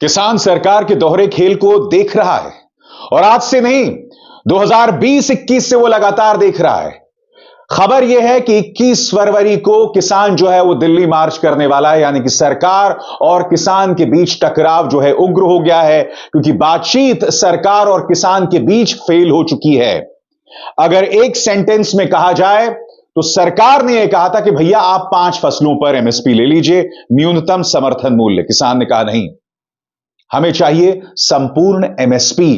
किसान सरकार के दोहरे खेल को देख रहा है और आज से नहीं 2020-21 से वो लगातार देख रहा है। खबर यह है कि 21 फरवरी को किसान जो है वो दिल्ली मार्च करने वाला है, यानी कि सरकार और किसान के बीच टकराव जो है उग्र हो गया है, क्योंकि बातचीत सरकार और किसान के बीच फेल हो चुकी है। अगर एक सेंटेंस में कहा जाए तो सरकार ने यह कहा था कि भैया आप 5 फसलों पर एमएसपी ले लीजिए, न्यूनतम समर्थन मूल्य। किसान ने कहा नहीं, हमें चाहिए संपूर्ण एमएसपी।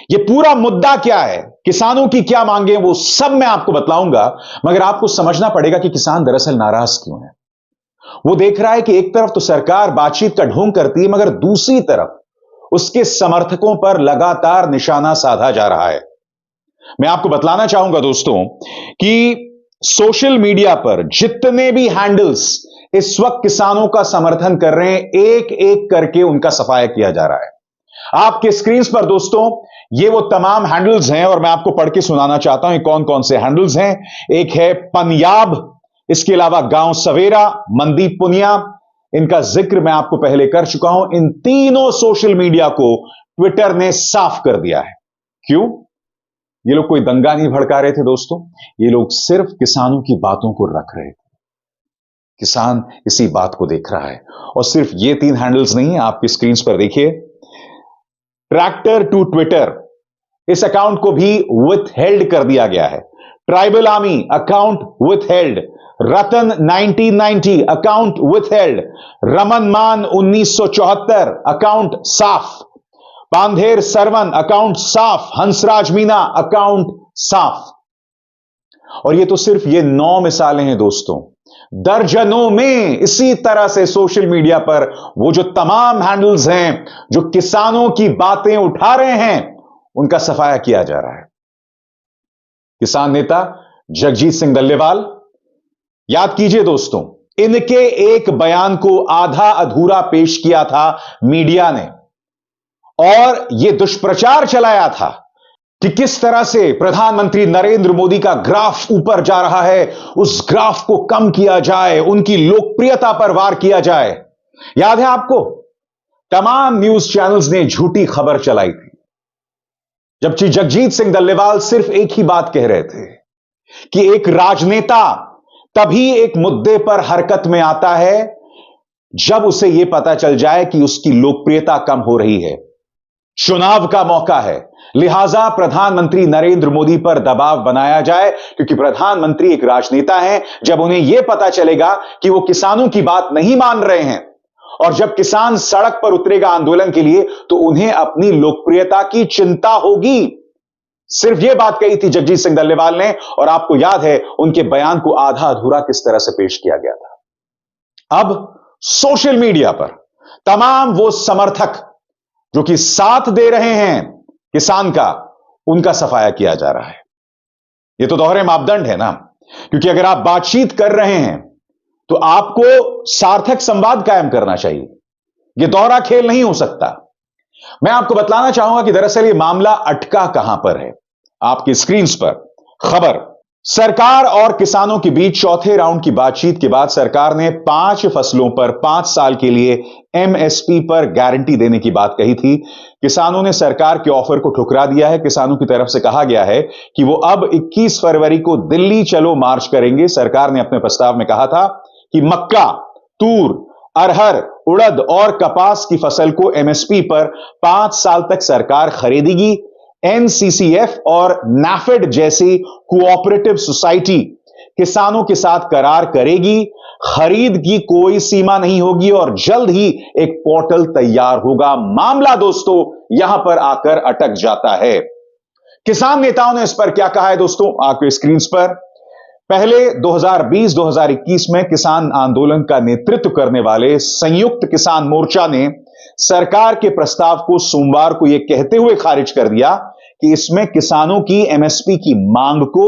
यह पूरा मुद्दा क्या है, किसानों की क्या मांगे, वो सब मैं आपको बतलाऊंगा, मगर आपको समझना पड़ेगा कि किसान दरअसल नाराज क्यों है। वो देख रहा है कि एक तरफ तो सरकार बातचीत का ढोंग करती है, मगर दूसरी तरफ उसके समर्थकों पर लगातार निशाना साधा जा रहा है। मैं आपको बतलाना चाहूंगा दोस्तों कि सोशल मीडिया पर जितने भी हैंडल्स इस वक्त किसानों का समर्थन कर रहे हैं, एक एक करके उनका सफाया किया जा रहा है। आपके स्क्रीन पर दोस्तों ये वो तमाम हैंडल्स हैं और मैं आपको पढ़ के सुनाना चाहता हूं कौन कौन से हैंडल्स हैं। एक है पंजाब, इसके अलावा गांव सवेरा, मनदीप पुनिया, इनका जिक्र मैं आपको पहले कर चुका हूं। इन तीनों सोशल मीडिया को ट्विटर ने साफ कर दिया है। क्यों? ये लोग कोई दंगा नहीं भड़का रहे थे दोस्तों, ये लोग सिर्फ किसानों की बातों को रख रहे थे। किसान इसी बात को देख रहा है। और सिर्फ ये 3 हैंडल्स नहीं, आपकी स्क्रीन पर देखिए, ट्रैक्टर टू ट्विटर, इस अकाउंट को भी विथहेल्ड कर दिया गया है। ट्राइबल आर्मी अकाउंट विथहेल्ड, रतन 1990 अकाउंट विथहेल्ड, रमन मान 1974 अकाउंट साफ, पांधेर सरवन अकाउंट साफ, हंसराज मीना अकाउंट साफ। और ये तो सिर्फ ये 9 मिसालें हैं दोस्तों, दर्जनों में इसी तरह से सोशल मीडिया पर वो जो तमाम हैंडल्स हैं जो किसानों की बातें उठा रहे हैं, उनका सफाया किया जा रहा है। किसान नेता जगजीत सिंह डल्लेवाल, याद कीजिए दोस्तों, इनके एक बयान को आधा अधूरा पेश किया था मीडिया ने और यह दुष्प्रचार चलाया था कि किस तरह से प्रधानमंत्री नरेंद्र मोदी का ग्राफ ऊपर जा रहा है, उस ग्राफ को कम किया जाए, उनकी लोकप्रियता पर वार किया जाए। याद है आपको? तमाम न्यूज चैनल्स ने झूठी खबर चलाई थी, जबकि जगजीत सिंह डल्लेवाल सिर्फ एक ही बात कह रहे थे कि एक राजनेता तभी एक मुद्दे पर हरकत में आता है जब उसे यह पता चल जाए कि उसकी लोकप्रियता कम हो रही है, चुनाव का मौका है, लिहाजा प्रधानमंत्री नरेंद्र मोदी पर दबाव बनाया जाए, क्योंकि प्रधानमंत्री एक राजनेता हैं। जब उन्हें यह पता चलेगा कि वो किसानों की बात नहीं मान रहे हैं और जब किसान सड़क पर उतरेगा आंदोलन के लिए, तो उन्हें अपनी लोकप्रियता की चिंता होगी। सिर्फ यह बात कही थी जगजीत सिंह डल्लेवाल ने, और आपको याद है उनके बयान को आधा अधूरा किस तरह से पेश किया गया था। अब सोशल मीडिया पर तमाम वो समर्थक जो कि साथ दे रहे हैं किसान का, उनका सफाया किया जा रहा है। यह तो दोहरे मापदंड है ना, क्योंकि अगर आप बातचीत कर रहे हैं तो आपको सार्थक संवाद कायम करना चाहिए। यह दोहरा खेल नहीं हो सकता। मैं आपको बतलाना चाहूंगा कि दरअसल यह मामला अटका कहां पर है। आपकी स्क्रीन पर खबर, सरकार और किसानों के बीच चौथे राउंड की बातचीत के बाद सरकार ने 5 फसलों पर 5 साल के लिए एमएसपी पर गारंटी देने की बात कही थी। किसानों ने सरकार के ऑफर को ठुकरा दिया है। किसानों की तरफ से कहा गया है कि वो अब 21 फरवरी को दिल्ली चलो मार्च करेंगे। सरकार ने अपने प्रस्ताव में कहा था कि मक्का, तूर, अरहर, उड़द और कपास की फसल को एमएसपी पर 5 साल तक सरकार खरीदेगी। एनसीसीएफ और नाफेड जैसी कोऑपरेटिव सोसाइटी किसानों के साथ करार करेगी। खरीद की कोई सीमा नहीं होगी और जल्द ही एक पोर्टल तैयार होगा। मामला दोस्तों यहां पर आकर अटक जाता है। किसान नेताओं ने इस पर क्या कहा है दोस्तों, आपके स्क्रीन पर। पहले 2020-2021 में किसान आंदोलन का नेतृत्व करने वाले संयुक्त किसान मोर्चा ने सरकार के प्रस्ताव को सोमवार को यह कहते हुए खारिज कर दिया कि इसमें किसानों की एमएसपी की मांग को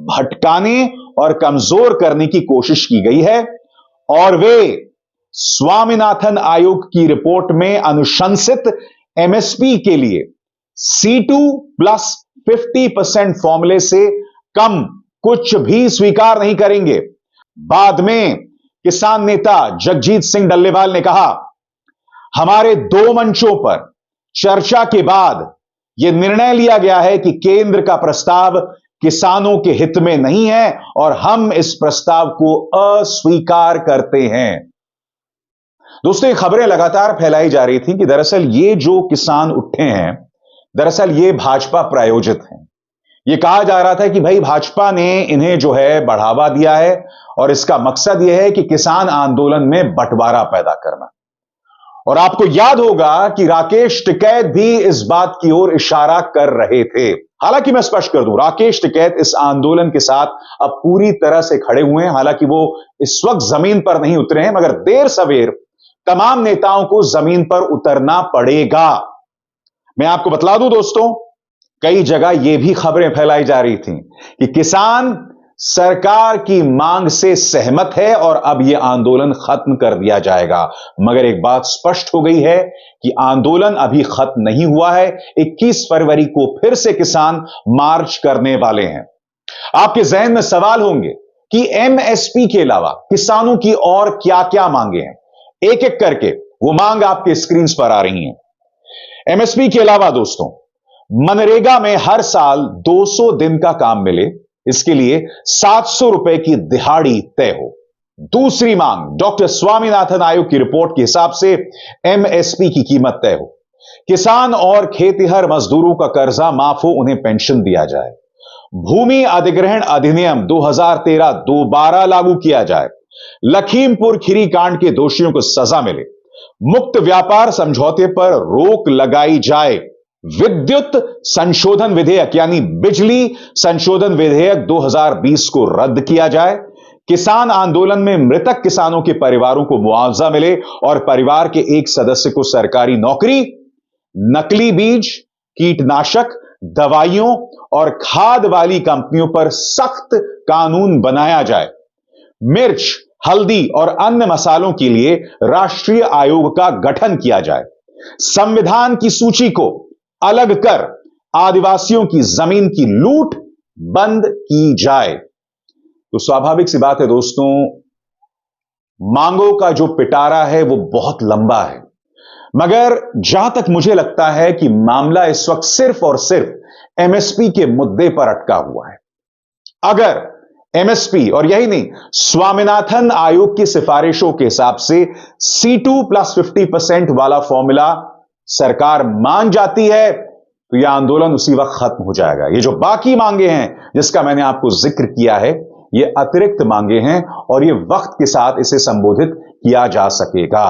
भटकाने और कमजोर करने की कोशिश की गई है और वे स्वामीनाथन आयोग की रिपोर्ट में अनुशंसित एमएसपी के लिए C2 प्लस 50% फॉर्मूले से कम कुछ भी स्वीकार नहीं करेंगे। बाद में किसान नेता जगजीत सिंह डल्लेवाल ने कहा, हमारे दो मंचों पर चर्चा के बाद यह निर्णय लिया गया है कि केंद्र का प्रस्ताव किसानों के हित में नहीं है और हम इस प्रस्ताव को अस्वीकार करते हैं। दोस्तों, ये खबरें लगातार फैलाई जा रही थी कि दरअसल ये जो किसान उठे हैं, दरअसल ये भाजपा प्रायोजित हैं। ये कहा जा रहा था कि भाई भाजपा ने इन्हें जो है बढ़ावा दिया है और इसका मकसद यह है कि किसान आंदोलन में बंटवारा पैदा करना। और आपको याद होगा कि राकेश टिकैत भी इस बात की ओर इशारा कर रहे थे। हालांकि मैं स्पष्ट कर दूं, राकेश टिकैत इस आंदोलन के साथ अब पूरी तरह से खड़े हुए हैं। हालांकि वो इस वक्त जमीन पर नहीं उतरे हैं, मगर देर सवेर तमाम नेताओं को जमीन पर उतरना पड़ेगा। मैं आपको बतला दूं दोस्तों, कई जगह यह भी खबरें फैलाई जा रही थी कि किसान सरकार की मांग से सहमत है और अब यह आंदोलन खत्म कर दिया जाएगा। मगर एक बात स्पष्ट हो गई है कि आंदोलन अभी खत्म नहीं हुआ है। 21 फरवरी को फिर से किसान मार्च करने वाले हैं। आपके जहन में सवाल होंगे कि एमएसपी के अलावा किसानों की और क्या क्या मांगे हैं। एक एक करके वो मांग आपके स्क्रीन पर आ रही हैं। एमएसपी के अलावा दोस्तों, मनरेगा में हर साल 200 दिन का काम मिले, इसके लिए 700 रुपए की दिहाड़ी तय हो। दूसरी मांग, डॉक्टर स्वामीनाथन आयोग की रिपोर्ट के हिसाब से एमएसपी की कीमत तय हो। किसान और खेतिहर मजदूरों का कर्जा माफ हो, उन्हें पेंशन दिया जाए। भूमि अधिग्रहण अधिनियम 2013 दोबारा लागू किया जाए। लखीमपुर खीरी कांड के दोषियों को सजा मिले। मुक्त व्यापार समझौते पर रोक लगाई जाए। विद्युत संशोधन विधेयक यानी बिजली संशोधन विधेयक 2020 को रद्द किया जाए। किसान आंदोलन में मृतक किसानों के परिवारों को मुआवजा मिले और परिवार के एक सदस्य को सरकारी नौकरी। नकली बीज, कीटनाशक, दवाइयों और खाद वाली कंपनियों पर सख्त कानून बनाया जाए। मिर्च, हल्दी और अन्य मसालों के लिए राष्ट्रीय आयोग का गठन किया जाए। संविधान की सूची को अलग कर आदिवासियों की जमीन की लूट बंद की जाए। तो स्वाभाविक सी बात है दोस्तों, मांगों का जो पिटारा है वो बहुत लंबा है, मगर जहां तक मुझे लगता है कि मामला इस वक्त सिर्फ और सिर्फ एमएसपी के मुद्दे पर अटका हुआ है। अगर एमएसपी और यही नहीं, स्वामीनाथन आयोग की सिफारिशों के हिसाब से C2 + 50% वाला फॉर्मूला सरकार मान जाती है तो यह आंदोलन उसी वक्त खत्म हो जाएगा। ये जो बाकी मांगे हैं जिसका मैंने आपको जिक्र किया है, ये अतिरिक्त मांगे हैं और ये वक्त के साथ इसे संबोधित किया जा सकेगा।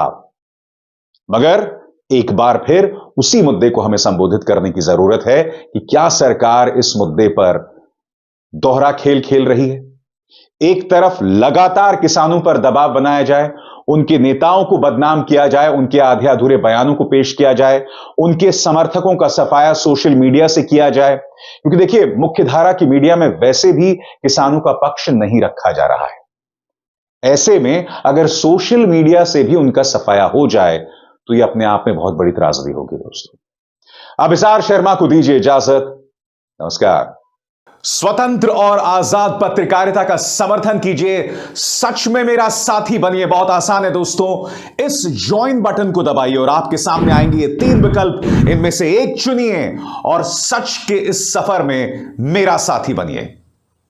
मगर एक बार फिर उसी मुद्दे को हमें संबोधित करने की जरूरत है कि क्या सरकार इस मुद्दे पर दोहरा खेल खेल रही है। एक तरफ लगातार किसानों पर दबाव बनाया जाए, उनके नेताओं को बदनाम किया जाए, उनके आधे अधूरे बयानों को पेश किया जाए, उनके समर्थकों का सफाया सोशल मीडिया से किया जाए, क्योंकि देखिए मुख्यधारा की मीडिया में वैसे भी किसानों का पक्ष नहीं रखा जा रहा है। ऐसे में अगर सोशल मीडिया से भी उनका सफाया हो जाए तो यह अपने आप में बहुत बड़ी त्रासदी होगी दोस्तों। अब अभिसार शर्मा को दीजिए इजाजत। नमस्कार। स्वतंत्र और आजाद पत्रकारिता का समर्थन कीजिए, सच में मेरा साथी बनिए। बहुत आसान है दोस्तों, इस ज्वाइन बटन को दबाइए और आपके सामने आएंगे ये 3 विकल्प, इनमें से एक चुनिए और सच के इस सफर में मेरा साथी बनिए।